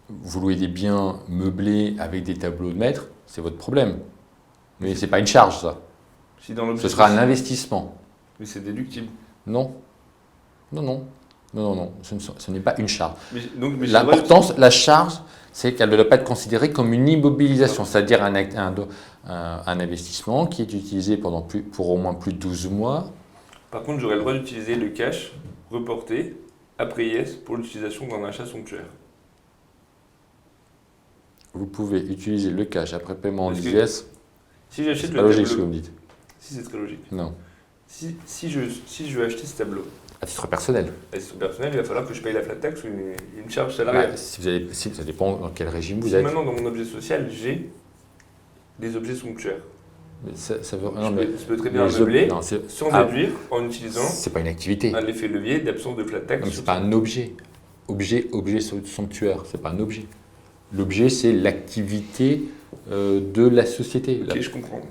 vous louez des biens meublés avec des tableaux de maître, c'est votre problème. Mais c'est pas une charge ça. Si dans l'objet Ce sera un social- investissement. Mais c'est déductible. Non. Ce n'est pas une charge. Mais j'ai le droit L'importance, la charge, c'est qu'elle ne doit pas être considérée comme une immobilisation, c'est-à-dire un investissement qui est utilisé pour au moins plus de 12 mois. Par contre, j'aurais le droit d'utiliser le cash reporté après IS pour l'utilisation d'un achat somptuaire. Vous pouvez utiliser le cash après paiement en Parce que IS. Si j'achète C'est le pas logique ce que tableau, vous me dites. si c'est très logique. Non. Si je veux acheter ce tableau, À titre personnel. à titre personnel, il va falloir que je paye la flat tax ou une charge salariale. Si ça dépend dans quel régime vous Si êtes. maintenant dans mon objet social, j'ai des objets somptuaires, Mais ça veut, je peux très bien les meubler non, c'est sans ah, déduire en utilisant c'est pas une activité. un effet levier d'absence de flat tax. Non, mais c'est pas un objet. Objet somptuaire, c'est pas un objet. L'objet, c'est l'activité de la société. Ok, je comprends.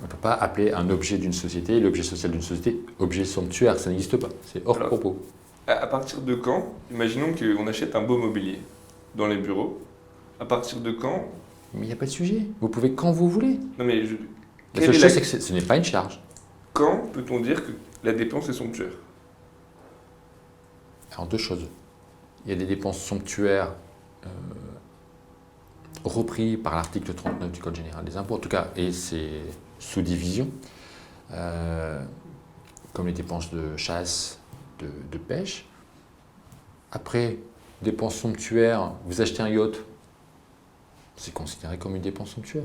On ne peut pas appeler un objet d'une société, l'objet social d'une société, objet somptuaire, ça n'existe pas. C'est hors Alors, propos. À partir de quand, imaginons qu'on achète un beau mobilier dans les bureaux, à partir de quand, Mais il n'y a pas de sujet. Vous pouvez quand vous voulez. non mais La quelle seule est chose, c'est que ce n'est pas une charge. quand peut-on dire que la dépense est somptuaire? Alors, deux choses. Il y a des dépenses somptuaires repris par l'article 39 du Code général des impôts, en tout cas, et ses sous-divisions, comme les dépenses de chasse, de pêche. Après, dépenses somptuaires, vous achetez un yacht, c'est considéré comme une dépense somptuaire.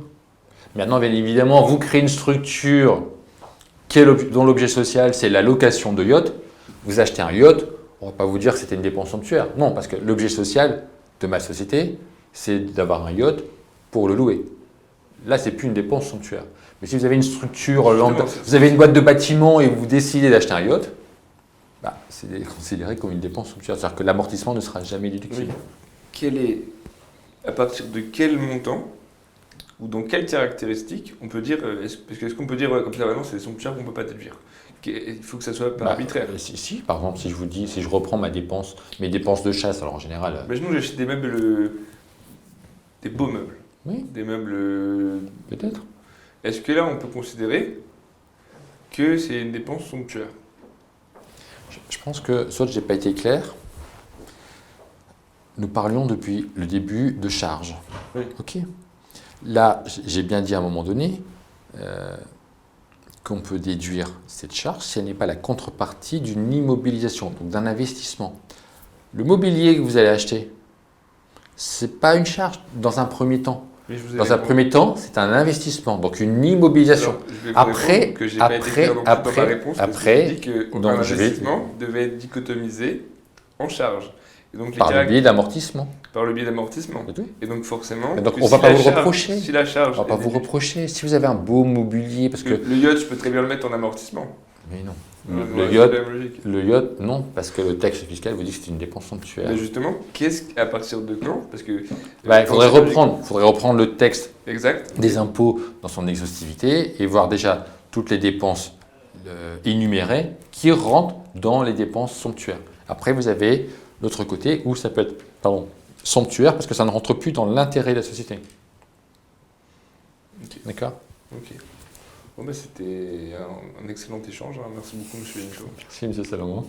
Maintenant, bien évidemment, vous créez une structure dont l'objet social, c'est la location de yacht. Vous achetez un yacht, on ne va pas vous dire que c'était une dépense somptuaire. Non, parce que l'objet social de ma société, c'est d'avoir un yacht pour le louer. Là, c'est plus une dépense somptuaire. Mais si vous avez une structure, vous avez une boîte de bâtiment et vous décidez d'acheter un yacht, bah, c'est considéré comme une dépense somptuaire. C'est-à-dire que l'amortissement ne sera jamais déductible. À partir de quel montant ou dans quelles caractéristiques on peut dire, est-ce qu'on peut dire ouais, comme ça, non, c'est somptuaire qu'on ne peut pas déduire? Il faut que ça soit pas arbitraire. Si, par exemple, si je vous dis, si je reprends mes dépenses de chasse, alors en général. Imaginons que j'achète des meubles, des beaux meubles, Oui, des meubles. peut-être. Est-ce que là on peut considérer que c'est une dépense somptuaire? Je pense que, soit je n'ai pas été clair, nous parlions depuis le début de charge. Oui. Ok. Là, j'ai bien dit à un moment donné qu'on peut déduire cette charge si elle n'est pas la contrepartie d'une immobilisation, donc d'un investissement. Le mobilier que vous allez acheter, ce n'est pas une charge dans un premier temps. Mais je vous ai Dans un répondu. premier temps, c'est un investissement, donc une immobilisation. Alors, je vais vous Après- répondre que j'ai pas été clair dans ma réponse, parce que après- j'ai dit que donc, un je vais- investissement devait être dichotomisé en charge. Et donc, Par le biais d'amortissement. par le biais d'amortissement. C'est tout. Et donc forcément, Mais donc, que on va si pas la vous le charge- reprocher. Si la charge On ne va pas est vous déduite- reprocher. Si vous avez un beau mobilier, parce que... le yacht, je peux très bien le mettre en amortissement. Mais non. Ouais, Le c'est yacht, la même logique. le yacht, non, parce que le texte fiscal vous dit que c'est une dépense somptuaire. Mais justement, à partir de quand? Parce que Il faudrait reprendre le texte Exact. des impôts dans son exhaustivité et voir déjà toutes les dépenses énumérées qui rentrent dans les dépenses somptuaires. Après, vous avez l'autre côté où ça peut être somptuaire parce que ça ne rentre plus dans l'intérêt de la société. Ok. D'accord? Ok. Bon, bah, c'était un excellent échange. Hein. Merci beaucoup, monsieur Encho. Merci, M. Salomon.